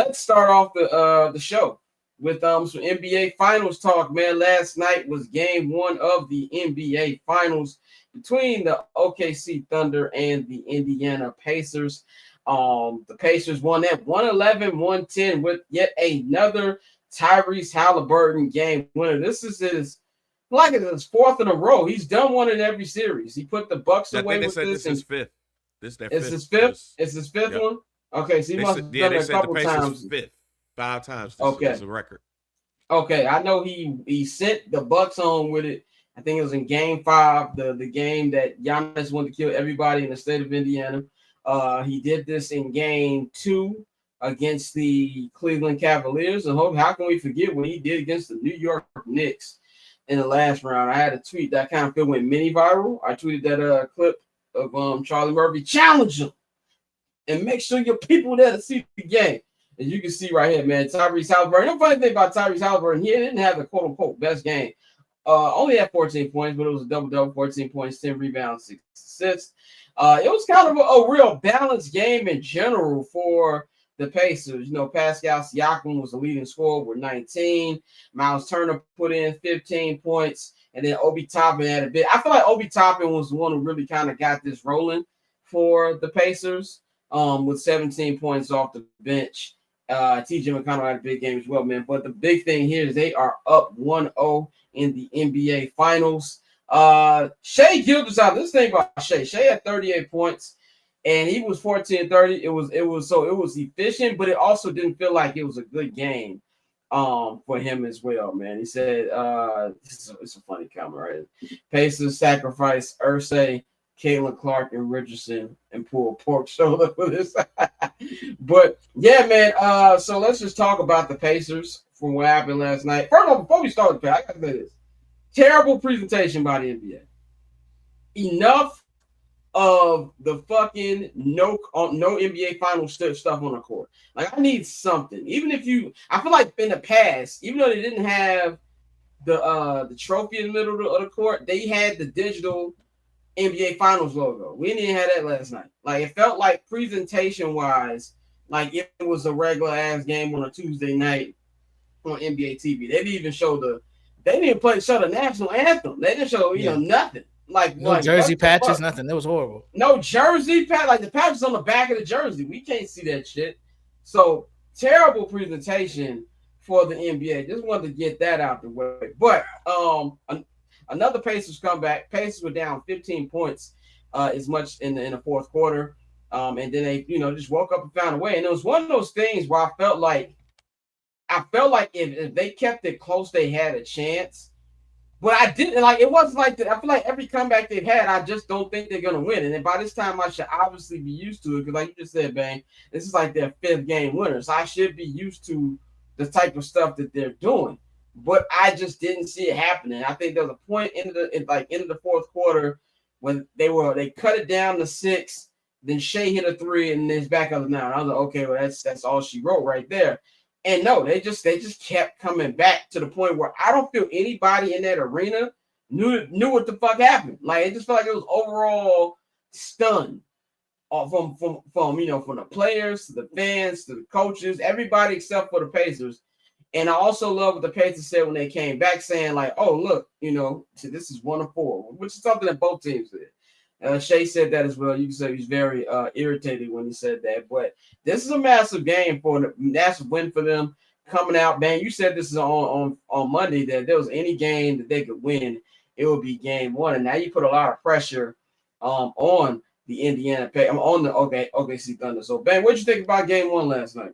let's start off the show with some NBA Finals talk, man. Last night was game one of the NBA Finals between the OKC Thunder and the Indiana Pacers. The Pacers won that 111-110 with yet another Tyrese Halliburton game winner. This is his fourth in a row. He's done one in every series. He put the Bucks I away think they with said this, this is and fifth. This is their it's fifth. his fifth. This, It's his fifth yep. one. Okay, so he They must said, have yeah, done they it a said the couple Pacers times. fifth. 5 times. This Okay, is a record. okay. I know he sent the Bucks home with it. I think it was in Game 5, the game that Giannis wanted to kill everybody in the state of Indiana. He did this in Game 2 against the Cleveland Cavaliers, and how can we forget what he did against the New York Knicks in the last round? I had a tweet that kind of went mini viral. I tweeted that clip of Charlie Murphy challenge him and make sure your people there to see the game. And you can see right here, man, Tyrese Halliburton. The funny thing about Tyrese Halliburton, he didn't have the quote unquote best game. Only had 14 points, but it was a double, 14 points, 10 rebounds, 6 assists. It was kind of a real balanced game in general for the Pacers. You know, Pascal Siakam was the leading scorer with 19. Miles Turner put in 15 points. And then Obi Toppin had a bit. I feel like Obi Toppin was the one who really kind of got this rolling for the Pacers with 17 points off the bench. TJ McConnell had a big game as well, man. But the big thing here is they are up 1-0 in the NBA Finals. Shai Gilgeous-Alexander. This thing about Shai. Shai had 38 points, and he was 14-30. It was efficient, but it also didn't feel like it was a good game for him as well, man. He said, it's a funny comment, right? Pacers sacrifice Ursay, Caitlin Clark, and Richardson and pull pork shoulder for this. But yeah, man. So let's just talk about the Pacers from what happened last night. First of all, before we start the I gotta say this. Terrible presentation by the NBA. Enough of the fucking no NBA final stuff on the court. Like I need something. Even if I feel like in the past, even though they didn't have the trophy in the middle of the court, they had the digital NBA Finals logo. We didn't have that last night. Like it felt like presentation wise, like it was a regular ass game on a Tuesday night on NBA TV. They didn't even show they didn't show the national anthem. They didn't show nothing. Like no jersey what the patches, fuck? nothing. That was horrible. No jersey patch. Like the patch is on the back of the jersey. We can't see that shit. So terrible presentation for the NBA. Just wanted to get that out the way. But another Pacers comeback. Pacers were down 15 points as much in the fourth quarter. And then they, just woke up and found a way. And it was one of those things where I felt like if they kept it close, they had a chance. But I didn't like it wasn't like that. I feel like every comeback they've had, I just don't think they're gonna win. And then by this time I should obviously be used to it because like you just said, Bang, this is like their fifth game winner. So I should be used to the type of stuff that they're doing. But I just didn't see it happening. I think there was a point into the fourth quarter when they cut it down to 6. Then Shai hit a 3 and then it's back up to 9. I was like, okay, well that's all she wrote right there. And no, they just kept coming back to the point where I don't feel anybody in that arena knew what the fuck happened. Like it just felt like it was overall stunned from the players to the fans to the coaches, everybody except for the Pacers. And I also love what the Pacers said when they came back, saying like, "Oh look, so this is 1 of 4," which is something that both teams did. Shai said that as well. You can say he's very irritated when he said that. But this is a massive game massive win for them coming out. Man, you said this is on Monday that if there was any game that they could win, it would be game 1. And now you put a lot of pressure on the Indiana on the OKC Thunder. So, Ben, what did you think about game 1 last night?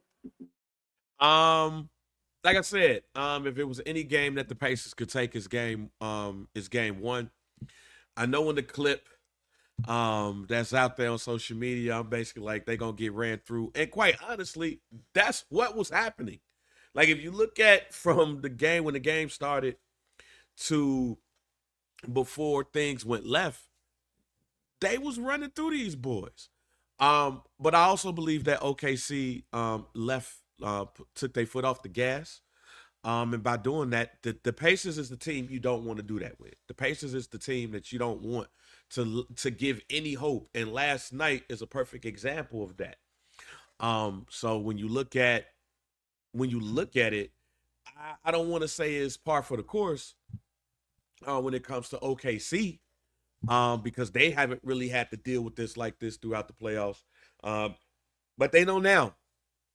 Like I said, if it was any game that the Pacers could take is game 1. I know in the clip that's out there on social media, I'm basically like they're gonna get ran through. And quite honestly, that's what was happening. Like if you look at from the game when the game started to before things went left, they was running through these boys. But I also believe that OKC took their foot off the gas. And by doing that, the Pacers is the team you don't want to do that with. The Pacers is the team that you don't want to give any hope. And last night is a perfect example of that. So when you look at when you look at it, I don't want to say it's par for the course when it comes to OKC, because they haven't really had to deal with this like this throughout the playoffs. Um, but they know now.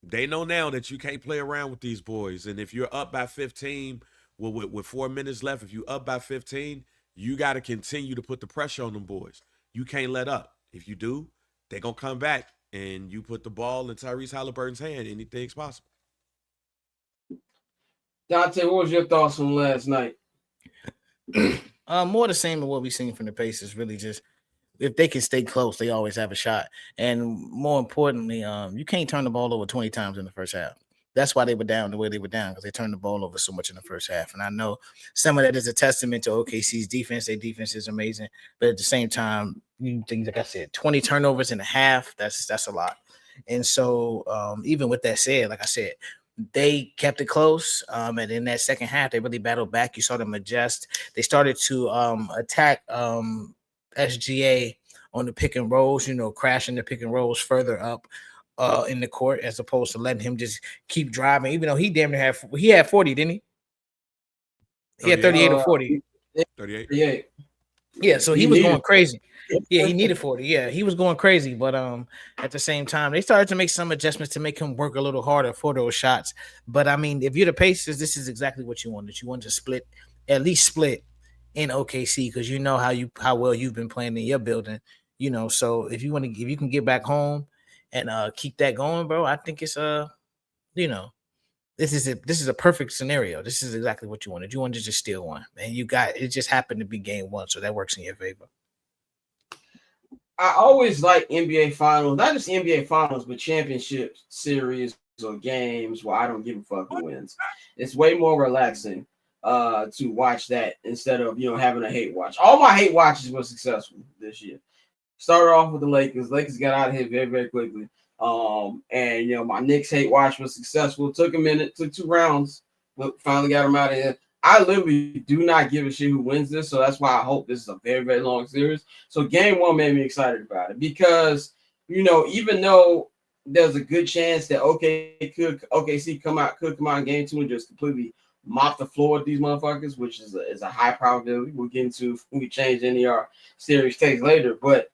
They know now that you can't play around with these boys. And if you're up by 15, well, with 4 minutes left, if you up by 15, you got to continue to put the pressure on them boys. You can't let up. If you do, they're going to come back and you put the ball in Tyrese Halliburton's hand. Anything's possible. Dante, what was your thoughts from last night? More the same of what we've seen from the Pacers. Really, just if they can stay close, they always have a shot. And more importantly, you can't turn the ball over 20 times in the first half. That's why they were down the way they were down, because they turned the ball over so much in the first half. And I know some of that is a testament to OKC's defense. Their defense is amazing, but at the same time, you think, like I said, 20 turnovers in a half. That's a lot. And so, even with that said, like I said, they kept it close. And in that second half, they really battled back. You saw them adjust. They started to attack SGA on the pick and rolls, crashing the pick and rolls further up in the court, as opposed to letting him just keep driving, even though he damn near had 40, didn't he? He had 38 or 40. 38. Yeah. Yeah, so he was going crazy. Yeah, he needed 40. Yeah, he was going crazy. But at the same time, they started to make some adjustments to make him work a little harder for those shots. But I mean, if you're the Pacers, this is exactly what you wanted. You wanted to at least split in OKC, because you know how well you've been playing in your building. So if you can get back home and keep that going, bro, I think it's this is a perfect scenario. This is exactly what you wanted. You wanted to just steal one, and it just happened to be game one, so that works in your favor. I always like NBA finals, not just NBA finals, but championship series or games where I don't give a fuck who wins. It's way more relaxing to watch that instead of having a hate watch. All my hate watches were successful this year. Started off with the Lakers. Lakers got out of here very, very quickly. And my Knicks hate watch was successful. Took a minute, took 2 rounds, but finally got them out of here. I literally do not give a shit who wins this, so that's why I hope this is a very, very long series. So game one made me excited about it because even though there's a good chance that OKC could come out in game 2 and just completely mop the floor with these motherfuckers, which is a high probability. We'll get into when we change any of our series takes later, but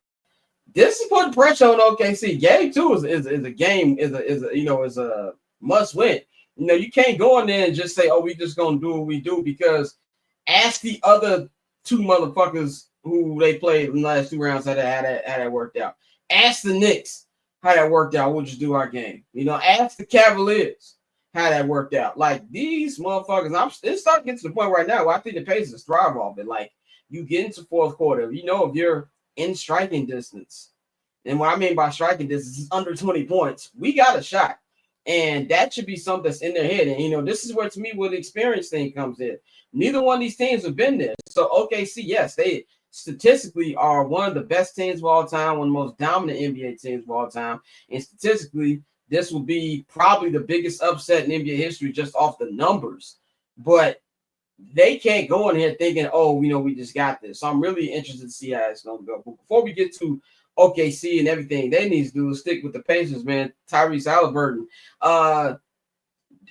this is putting pressure on OKC. Game 2 is a game, is a must win. You can't go in there and just say, "Oh, we just gonna do what we do," because ask the other 2 motherfuckers who they played in the last 2 rounds how that worked out. Ask the Knicks how that worked out. We'll just do our game. Ask the Cavaliers how that worked out. Like these motherfuckers, it's starting to get to the point right now where I think the Pacers thrive off it. Like you get into fourth quarter, if you're in striking distance, and what I mean by striking distance is under 20 points, we got a shot. And that should be something that's in their head. And, this is where, to me, where the experience thing comes in. Neither one of these teams have been there. So, OKC, yes, they statistically are one of the best teams of all time, one of the most dominant NBA teams of all time. And statistically, this will be probably the biggest upset in NBA history just off the numbers. But they can't go in here thinking, oh, we just got this. So I'm really interested to see how it's going to go. But before we get to OKC and everything they need to do is stick with the Pacers, man. Tyrese Halliburton. That's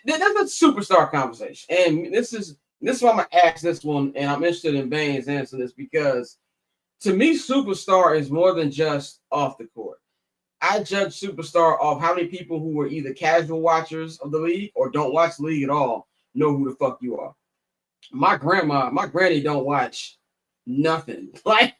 a superstar conversation. And this is why I'm going to ask this one, and I'm interested in Bane's answering this, because to me, superstar is more than just off the court. I judge superstar off how many people who are either casual watchers of the league or don't watch the league at all know who the fuck you are. My granny don't watch nothing. Like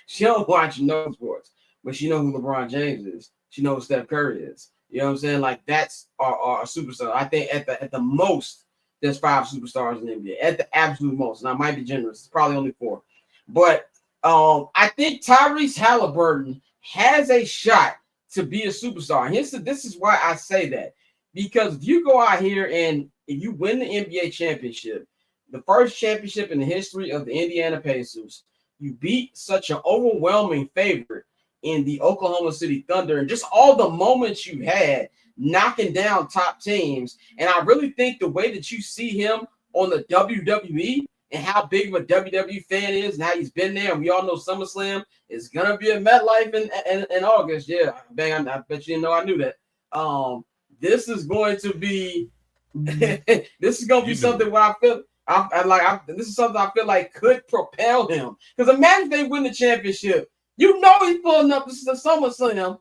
she don't watch no sports, but she knows who LeBron James is. She knows who Steph Curry is. You know what I'm saying? Like that's our superstar. I think at the most there's 5 superstars in the NBA. At the absolute most, and I might be generous. It's probably only 4. But I think Tyrese Halliburton has a shot to be a superstar. And this is why I say that, because if you go out here and if you win the NBA championship, the first championship in the history of the Indiana Pacers, you beat such an overwhelming favorite in the Oklahoma City Thunder, and just all the moments you had knocking down top teams. And I really think the way that you see him on the WWE and how big of a WWE fan is and how he's been there, and we all know SummerSlam is going to be a MetLife in August. Yeah, bang, I bet you didn't know I knew that. This is going to be This is gonna be something where I feel this is something I feel like could propel him. Because imagine they win the championship. You know he's pulling up the SummerSlam.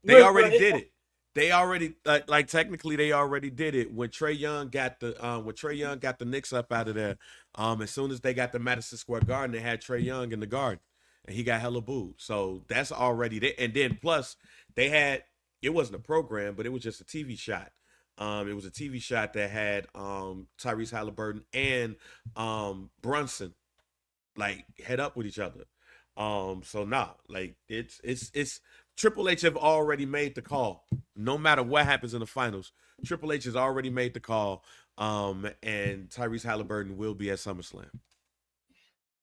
They already did it. They already like technically they already did it when Trae Young got the Knicks up out of there. As soon as they got the Madison Square Garden, they had Trae Young in the Garden, and he got hella booed. So that's already there. And then plus they had, it wasn't a program, but it was just a TV shot. It was a TV shot that had Tyrese Halliburton and Brunson like head up with each other. So nah, like it's Triple H have already made the call. No matter what happens in the finals, Triple H has already made the call. And Tyrese Halliburton will be at SummerSlam.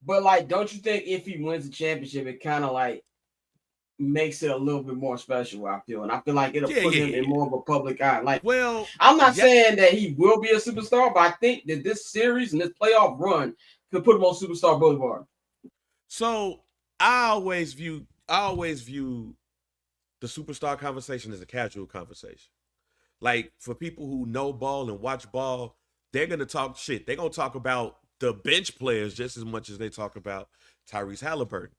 But like, don't you think if he wins the championship, it kind of like makes it a little bit more special? I feel, and I feel like it'll put him in more of a public eye. Like, well, I'm not saying that he will be a superstar, but I think that this series and this playoff run could put him on Superstar Boulevard. So I always view the superstar conversation as a casual conversation. Like, for people who know ball and watch ball, they're gonna talk shit. They're gonna talk about the bench players just as much as they talk about Tyrese Halliburton.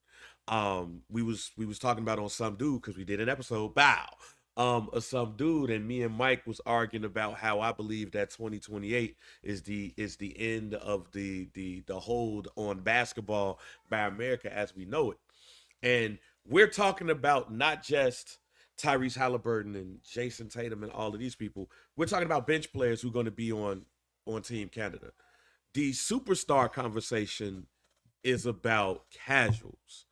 We was talking about on Some Dude, because we did an episode of Some Dude, and me and Mike was arguing about how I believe that 2028 is the end of the hold on basketball by America as we know it. And we're talking about not just Tyrese Halliburton and Jason Tatum and all of these people. We're talking about bench players who are going to be on Team Canada. The superstar conversation is about casuals.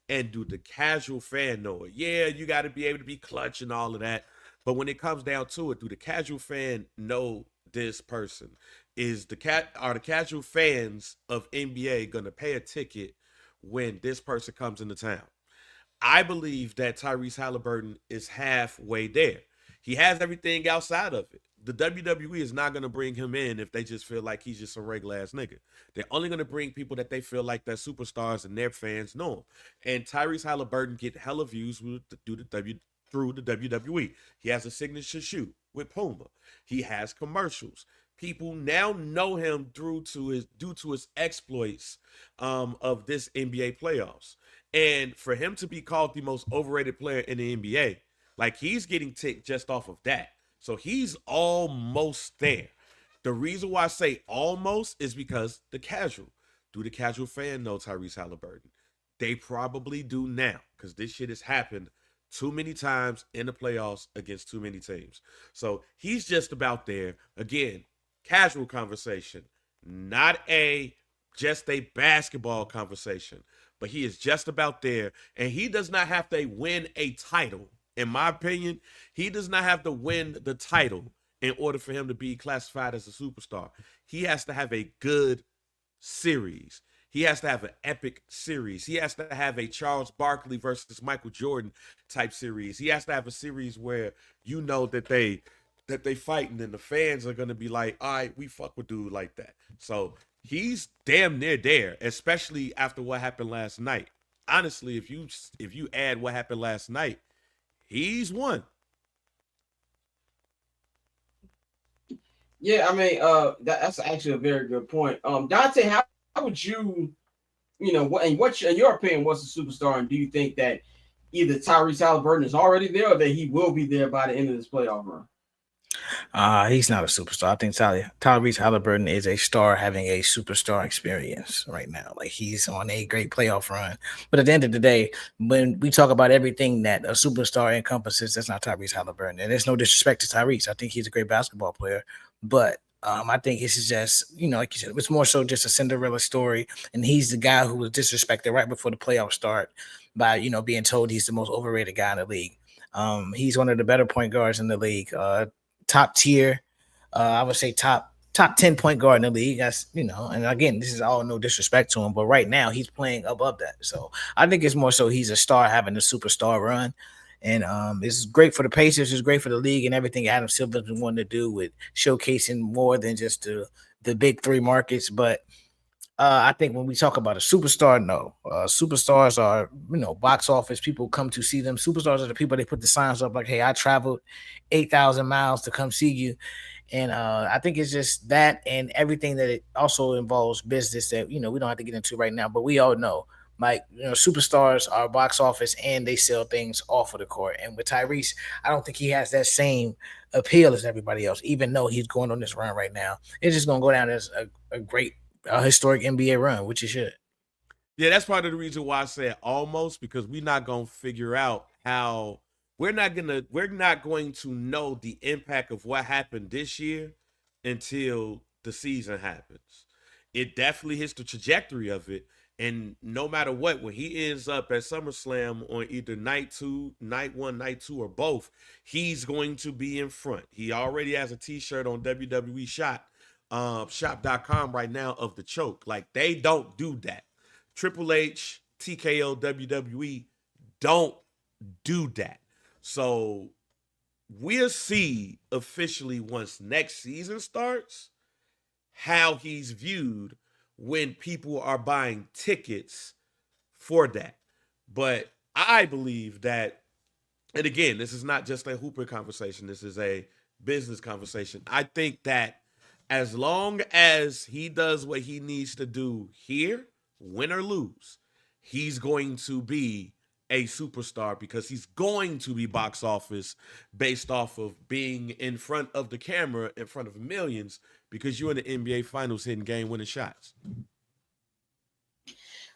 And do the casual fan know it? Yeah, you got to be able to be clutch and all of that. But when it comes down to it, do the casual fan know this person? Are the casual fans of NBA going to pay a ticket when this person comes into town? I believe that Tyrese Halliburton is halfway there. He has everything outside of it. The WWE is not going to bring him in if they just feel like he's just a regular ass nigga. They're only going to bring people that they feel like they're superstars and their fans know him. And Tyrese Halliburton get hella views through the WWE. He has a signature shoe with Puma. He has commercials. People now know him due to his exploits of this NBA playoffs. And for him to be called the most overrated player in the NBA, like, he's getting ticked just off of that. So he's almost there. The reason why I say almost is because the casual fan know Tyrese Halliburton? They probably do now, because this shit has happened too many times in the playoffs against too many teams. So he's just about there. Again, casual conversation, not just a basketball conversation, but he is just about there. And he does not have to win a title. In my opinion, he does not have to win the title in order for him to be classified as a superstar. He has to have a good series. He has to have an epic series. He has to have a Charles Barkley versus Michael Jordan type series. He has to have a series where you know that they fighting and the fans are going to be like, all right, we fuck with dude like that. So he's damn near there, especially after what happened last night. Honestly, if you add what happened last night, he's won. Yeah, I mean, that's actually a very good point. Dante, how would you, what's in your opinion, what's a superstar, and do you think that either Tyrese Halliburton is already there or that he will be there by the end of this playoff run? He's not a superstar. I think Tyrese Halliburton is a star having a superstar experience right now. Like, he's on a great playoff run. But at the end of the day, when we talk about everything that a superstar encompasses, that's not Tyrese Halliburton. And there's no disrespect to Tyrese. I think he's a great basketball player. But I think it's just, like you said, it's more so just a Cinderella story. And he's the guy who was disrespected right before the playoffs start by, being told he's the most overrated guy in the league. He's one of the better point guards in the league. Top tier, I would say top 10 point guard in the league. That's, and again, this is all no disrespect to him, but right now he's playing above that. So I think it's more so he's a star having a superstar run. And it's great for the Pacers, it's great for the league, and everything Adam Silver's been wanting to do with showcasing more than just the big three markets. But I think when we talk about a superstar, no. Superstars are, box office. People come to see them. Superstars are the people, they put the signs up like, hey, I traveled 8,000 miles to come see you. And I think it's just that and everything that it also involves business that, we don't have to get into right now, but we all know. Like, superstars are box office and they sell things off of the court. And with Tyrese, I don't think he has that same appeal as everybody else, even though he's going on this run right now. It's just going to go down as a great historic NBA run, which it should. Yeah, that's part of the reason why I said almost, because we're not gonna figure out how we're not going to know the impact of what happened this year until the season happens. It definitely hits the trajectory of it. And no matter what, when he ends up at SummerSlam on either night two, night one, night two, or both, he's going to be in front. He already has a t-shirt on WWE shop.com right now of the choke. Like, they don't do that. Triple H, TKO, WWE don't do that. So we'll see officially once next season starts how he's viewed when people are buying tickets for that. But I believe that, and again, this is not just a Hooper conversation, this is a business conversation. I think that as long as he does what he needs to do here, win or lose, he's going to be a superstar because he's going to be box office based off of being in front of the camera in front of millions because you're in the NBA Finals hitting game-winning shots.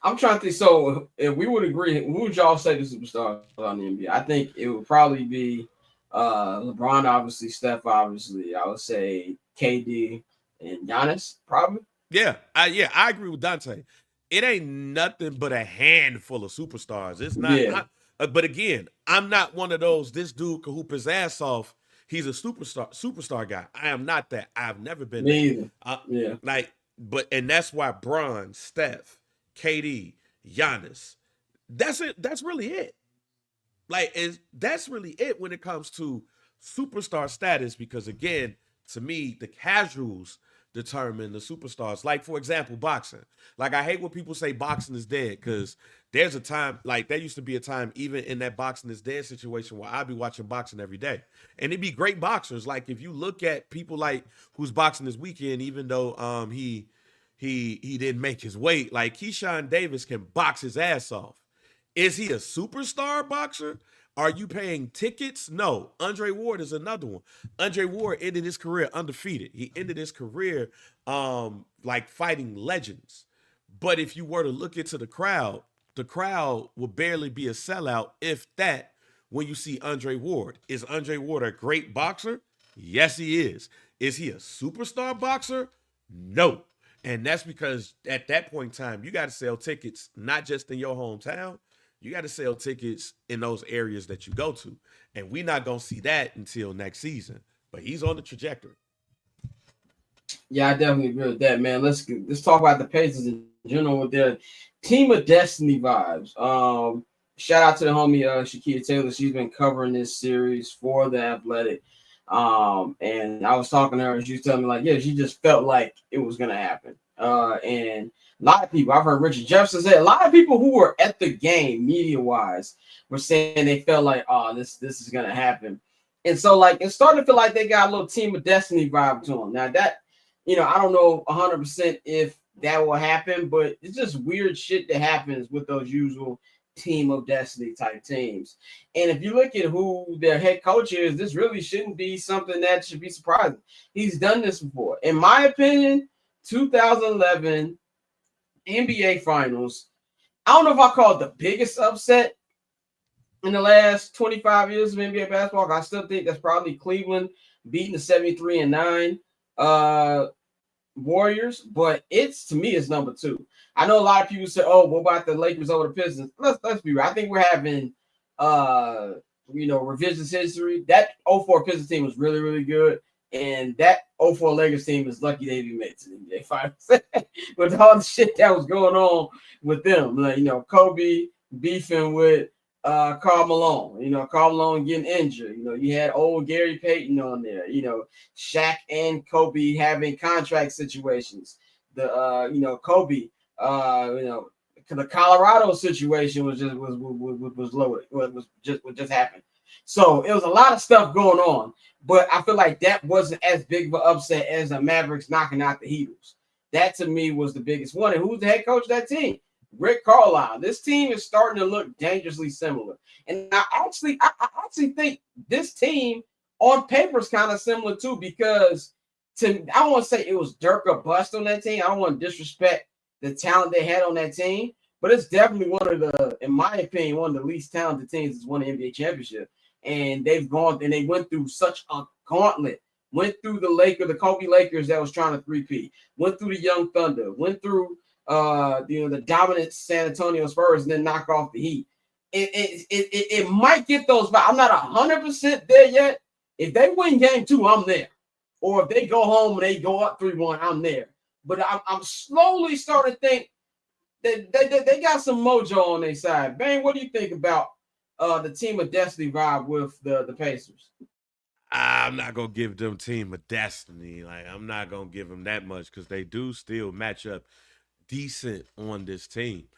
I'm trying to think. So if we would agree, who would y'all say the superstar on the NBA? I think it would probably be LeBron, obviously, Steph, obviously. I would say KD and Giannis, probably. Yeah, I agree with Dante. It ain't nothing but a handful of superstars. It's not. Yeah. But again, I'm not one of those. This dude can hoop his ass off. He's a superstar guy. I am not that. I've never been Me that. either. Yeah. And that's why Bron, Steph, KD, Giannis. That's it. That's really it. That's really it when it comes to superstar status. Because again, to me, the casuals determine the superstars. Like, for example, boxing. Like, I hate when people say boxing is dead because there's a time, like, there used to be a time, even in that boxing is dead situation, where I'd be watching boxing every day. And it'd be great boxers. Like, if you look at people like who's boxing this weekend, even though he didn't make his weight, like Keyshawn Davis can box his ass off. Is he a superstar boxer? Are you paying tickets? No. Andre Ward is another one. Andre Ward ended his career undefeated. He ended his career like fighting legends. But if you were to look into the crowd will barely be a sellout, if that, when you see Andre Ward. Is Andre Ward a great boxer? Yes, he is. Is he a superstar boxer? No. And that's because at that point in time, you got to sell tickets, not just in your hometown. You got to sell tickets in those areas that you go to. And we're not going to see that until next season. But he's on the trajectory. Yeah, I definitely agree with that, man. Let's talk about the Pacers in general with their Team of Destiny vibes. Shout out to the homie Shakia Taylor. She's been covering this series for The Athletic. And I was talking to her and she was telling me, like, yeah, she just felt like it was going to happen. And a lot of people, I've heard Richard Jefferson say, a lot of people who were at the game, media-wise, were saying they felt like, oh, this is going to happen. And so, like, it started to feel like they got a little Team of Destiny vibe to them. Now, that, I don't know 100% if that will happen, but it's just weird shit that happens with those usual Team of Destiny type teams. And if you look at who their head coach is, this really shouldn't be something that should be surprising. He's done this before. In my opinion, 2011 NBA Finals, I don't know if I call it the biggest upset in the last 25 years of NBA basketball. I still think that's probably Cleveland beating the 73-9 Warriors, but to me, it's number two. I know a lot of people say, "Oh, what about the Lakers over the Pistons?" Let's be real. I think we're having revisionist history. That 04 Pistons team was really, really good. And that 04 Lakers team is lucky they even made it to the NBA Finals with all the shit that was going on with them. Like, Kobe beefing with Karl Malone, Karl Malone getting injured. You had old Gary Payton on there, Shaq and Kobe having contract situations. The Kobe, the Colorado situation was just loaded. Was just happened. So it was a lot of stuff going on. But I feel like that wasn't as big of an upset as the Mavericks knocking out the Heatles. That to me was the biggest one. And who's the head coach of that team? Rick Carlisle. This team is starting to look dangerously similar. And I actually think this team on paper is kind of similar too, because I don't want to say it was Dirk or bust on that team. I don't want to disrespect the talent they had on that team, but it's definitely one of the, in my opinion, one of the least talented teams that's won the NBA championship. And they went through such a gauntlet. Went through the Kobe Lakers that was trying to three-peat. Went through the Young Thunder. Went through the dominant San Antonio Spurs and then knock off the Heat. It might get those, but I'm not 100% there yet. If they win game 2, I'm there. Or if they go home and they go up 3-1, I'm there. But I'm slowly starting to think that they got some mojo on their side. Bang, what do you think about the Team of Destiny vibe with the Pacers? I'm not gonna give them Team of Destiny. Like, I'm not gonna give them that much because they do still match up decent on this team.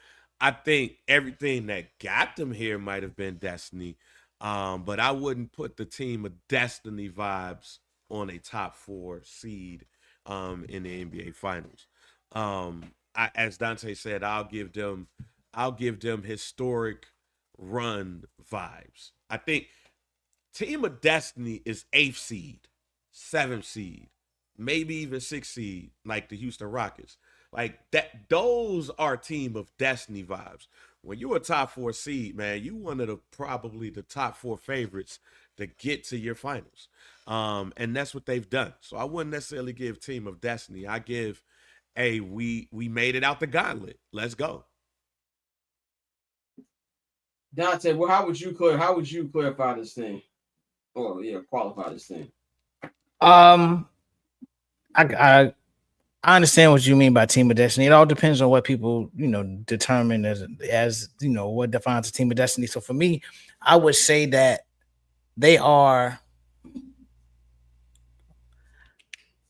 I think everything that got them here might have been destiny, but I wouldn't put the Team of Destiny vibes on a top 4 seed in the NBA Finals. As Dante said, I'll give them historic run vibes. I think Team of Destiny is 8th seed, 7th seed, maybe even 6th seed, like the Houston Rockets. Like that, those are Team of Destiny vibes. When you're a top 4 seed, man, you one of probably the top 4 favorites to get to your finals. And that's what they've done. So I wouldn't necessarily give Team of Destiny. I give, hey, we made it out the gauntlet. Let's go. Dante, well, how would you clarify this thing? Or qualify this thing? I understand what you mean by Team of Destiny. It all depends on what people, determine as what defines a Team of Destiny. So for me, I would say that they are.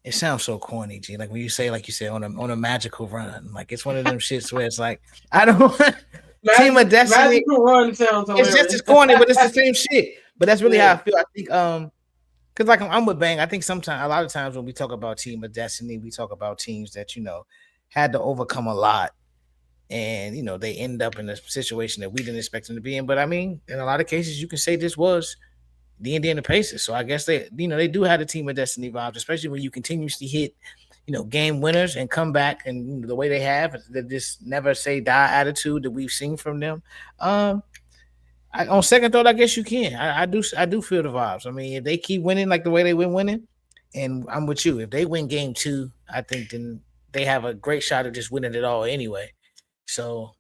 It sounds so corny, G. Like when you say, like you said, on a magical run. Like it's one of them shits where it's like, I don't Team of Destiny. Magical run sounds hilarious. It's just as corny, but it's the same shit. But that's really how I feel. I think because like I'm with Bang. I think a lot of times when we talk about Team of Destiny, we talk about teams that had to overcome a lot, and they end up in a situation that we didn't expect them to be in. But I mean, in a lot of cases, you can say this was the Indiana Pacers. So I guess they do have the Team of Destiny vibes, especially when you continuously hit, game winners and come back and the way they have, the just never say die attitude that we've seen from them. On second thought, I guess you can. I do feel the vibes. I mean, if they keep winning like the way they've been winning, and I'm with you. If they win game 2, I think then they have a great shot of just winning it all anyway. So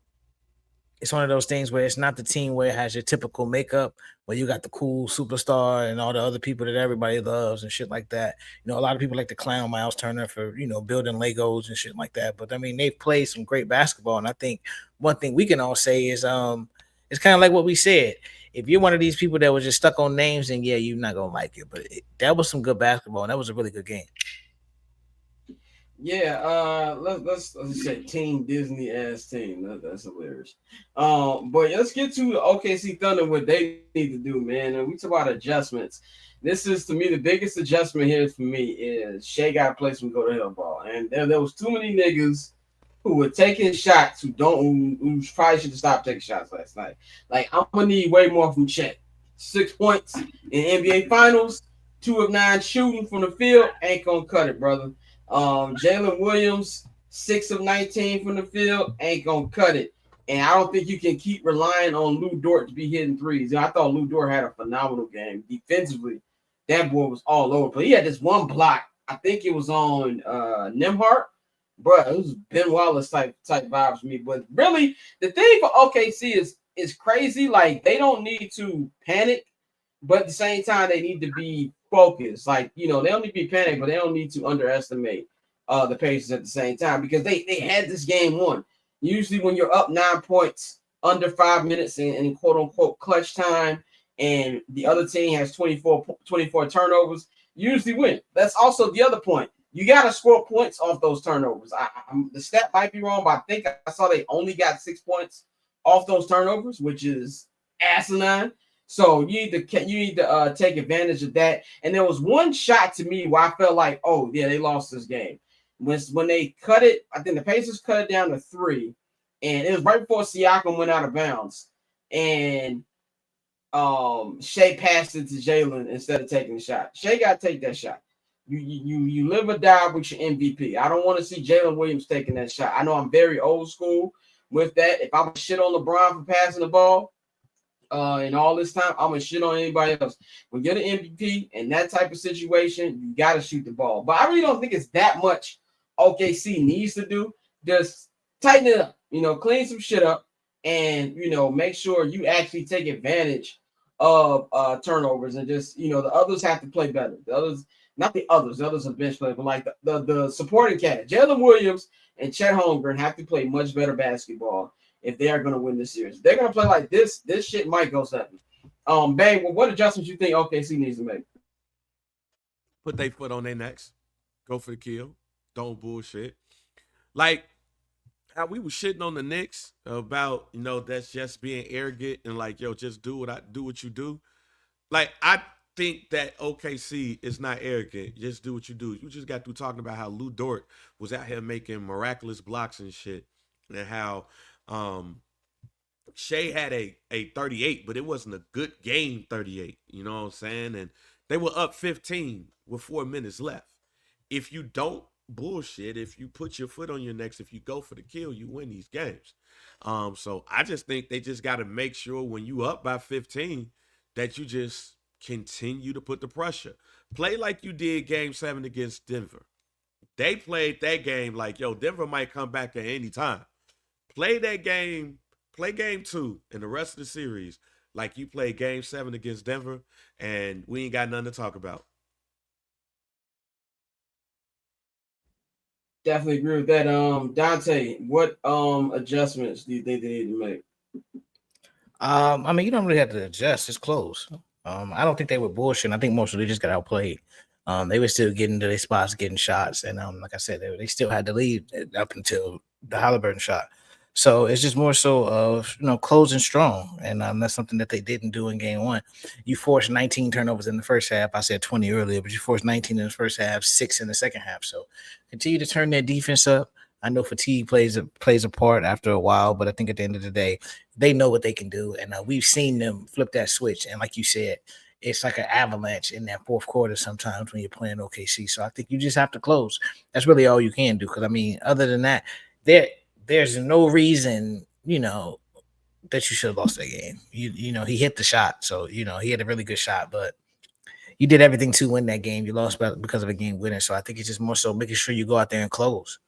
it's one of those things where it's not the team where it has your typical makeup, where you got the cool superstar and all the other people that everybody loves and shit like that. A lot of people like to clown Miles Turner for, building Legos and shit like that. But I mean, they've played some great basketball. And I think one thing we can all say is it's kind of like what we said. If you're one of these people that was just stuck on names, then yeah, you're not gonna like it. But that was some good basketball, and that was a really good game. Yeah, let's say Team Disney ass team. That's hilarious. But let's get to OKC Thunder, what they need to do, man. And we talk about adjustments. This is, to me, the biggest adjustment here for me is Shea got to play some go to hell ball, and there was too many niggas who were taking shots who probably should have stopped taking shots last night. Like, I'm gonna need way more from Chet. 6 points in NBA Finals, 2 of 9 shooting from the field, ain't gonna cut it, brother. Jalen Williams, 6 of 19 from the field, ain't gonna cut it. And I don't think you can keep relying on Lou Dort to be hitting threes. I thought Lou Dort had a phenomenal game defensively. That boy was all over. But he had this one block. I think it was on Nembhard. Bro, it was Ben Wallace type vibes for me. But really, the thing for OKC is crazy. Like, they don't need to panic, but at the same time, they need to be focused. Like, they don't need to be panicked, but they don't need to underestimate the Pacers at the same time, because they had this game won. Usually when you're up 9 points under 5 minutes in quote unquote clutch time, and the other team has 24 turnovers, you usually win. That's also the other point. You got to score points off those turnovers. The stat might be wrong, but I think I saw they only got 6 points off those turnovers, which is asinine. So you need to take advantage of that. And there was one shot to me where I felt like, oh yeah, they lost this game. When they cut it, I think the Pacers cut it down to 3, and it was right before Siakam went out of bounds, and Shea passed it to Jalen instead of taking the shot. Shea got to take that shot. You live or die with your MVP. I don't want to see Jalen Williams taking that shot. I know I'm very old school with that. If I would shit on LeBron for passing the ball, in all this time, I'm gonna shit on anybody else. When you're the MVP in that type of situation, you gotta shoot the ball. But I really don't think it's that much OKC needs to do. Just tighten it up, clean some shit up, and make sure you actually take advantage of turnovers, and just the others have to play better. The others, not the others are bench players, but like the supporting cast. Jalen Williams and Chet Holmgren have to play much better basketball if they are going to win this series. If they're going to play like this shit might go 7. Bang, well, what adjustments you think OKC needs to make? Put their foot on their necks. Go for the kill. Don't bullshit. Like how we were shitting on the Knicks about, that's just being arrogant and like, yo, just do what you do. Like, I think that OKC is not arrogant. Just do what you do. You just got through talking about how Lou Dort was out here making miraculous blocks and shit, and how Shea had a 38, but it wasn't a good game 38. You know what I'm saying? And they were up 15 with 4 minutes left. If you don't bullshit, if you put your foot on your necks, if you go for the kill, you win these games. So I just think they just got to make sure when you up by 15 that you just continue to put the pressure. Play like you did game 7 against Denver. They played that game like, yo, Denver might come back at any time. Play that game, play game 2 and the rest of the series like you played game 7 against Denver, and we ain't got nothing to talk about. Definitely agree with that. Dante, what adjustments do you think they need to make? I mean, you don't really have to adjust. It's close. I don't think they were bullshitting. I think most of they just got outplayed. They were still getting to their spots, getting shots, and like I said, they still had the lead up until the Halliburton shot. So it's just more so of closing strong, and that's something that they didn't do in game 1. You forced 19 turnovers in the first half. I said 20 earlier, but you forced 19 in the first half, 6 in the second half. So continue to turn their defense up. I know fatigue plays a part after a while, but I think at the end of the day, they know what they can do, and we've seen them flip that switch. And like you said, it's like an avalanche in that fourth quarter sometimes when you're playing OKC. So I think you just have to close. That's really all you can do. Because I mean, other than that, there's no reason that you should have lost that game. He hit the shot, so he had a really good shot, but you did everything to win that game. You lost because of a game winner. So I think it's just more so making sure you go out there and close.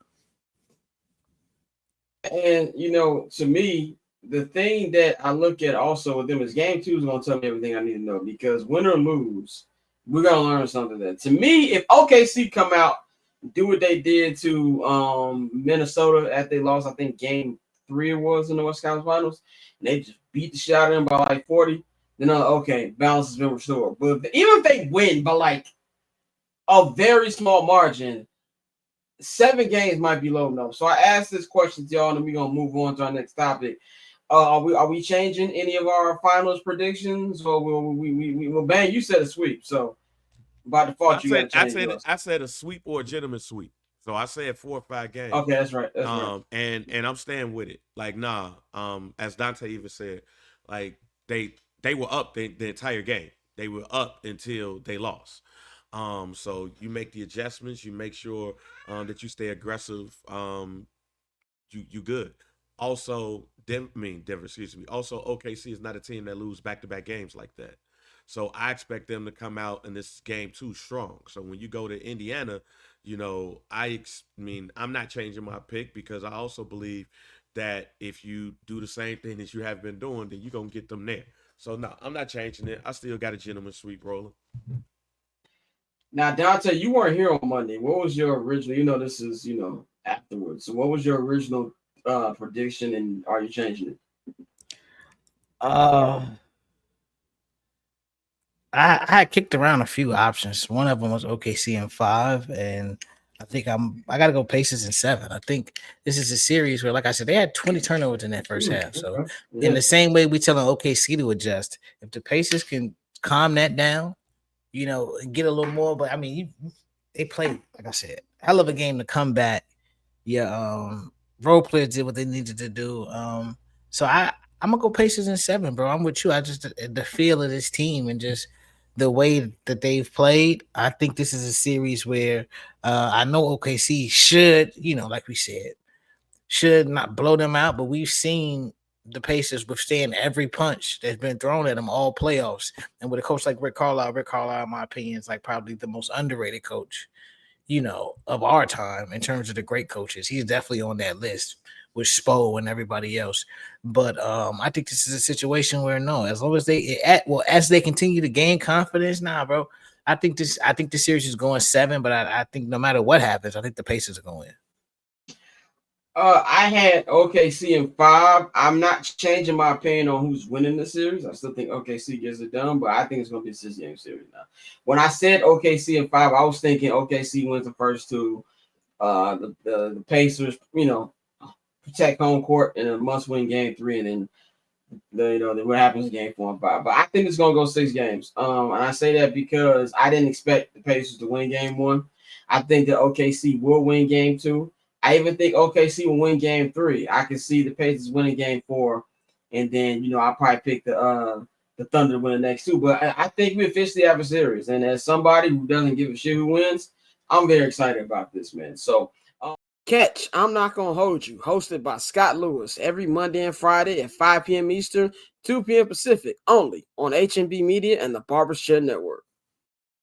And to me, the thing that I look at also with them is game 2 is going to tell me everything I need to know, because win or lose, we're going to learn something. That to me, if OKC come out, do what they did to Minnesota after they lost, I think game 3 it was in the West Conference Finals, and they just beat the shit out of them by like 40, then okay, balance has been restored. But even if they win by like a very small margin, 7 games might be low enough. So I asked this question to y'all, and then we're gonna move on to our next topic. Are we changing any of our finals predictions, or well, Bang, you said a sweep, so by default you got to change yours. I said a sweep or a gentleman sweep. So I said 4 or 5 games. Okay, that's right. That's right. And I'm staying with it. Like, nah. As Dante even said, like they were up the entire game. They were up until they lost. So you make the adjustments. You make sure that you stay aggressive. You good. Also, Denver. Excuse me. Also, OKC is not a team that lose back-to-back games like that. So I expect them to come out in this game 2 strong. So when you go to Indiana, I'm not changing my pick, because I also believe that if you do the same thing as you have been doing, then you're going to get them there. So no, I'm not changing it. I still got a gentleman sweep rolling. Now, Dante, you weren't here on Monday. What was your original? This is afterwards. So, what was your original prediction, and are you changing it? I had kicked around a few options. One of them was OKC in 5, and I gotta go Pacers in 7. I think this is a series where, like I said, they had 20 turnovers in that first half. So in the same way we telling OKC to adjust, if the Pacers can calm that down, and get a little more. But I mean, they played, like I said, hell of a game to come back. Yeah, role players did what they needed to do. So I'm gonna go Pacers in 7, bro. I'm with you. I just the feel of this team and just the way that they've played. I think this is a series where I know OKC should, like we said, should not blow them out, but we've seen the Pacers withstand every punch that's been thrown at them all playoffs. And with a coach like Rick Carlisle, in my opinion, is like probably the most underrated coach, of our time in terms of the great coaches. He's definitely on that list with Spo and everybody else. But I think this is a situation where as long as as they continue to gain confidence, bro. I think the series is going 7, but I think no matter what happens, I think the Pacers are going in. I had OKC in 5. I'm not changing my opinion on who's winning the series. I still think OKC gets it done, but I think it's going to be a 6-game series now. When I said OKC in 5, I was thinking OKC wins the first 2. The Pacers, protect home court in a must-win game 3, and then what happens in game 4 and 5. But I think it's going to go 6 games. And I say that because I didn't expect the Pacers to win game 1. I think that OKC will win game 2. I even think OKC will win game 3. I can see the Pacers winning game 4, and then I'll probably pick the Thunder to win the next 2. But I think we officially have a series, and as somebody who doesn't give a shit who wins, I'm very excited about this, man. So catch I'm Not Gonna Hold You, hosted by Scott Lewis, every Monday and Friday at 5 p.m. Eastern, 2 p.m. Pacific, only on HNB Media and the Barbershop Network.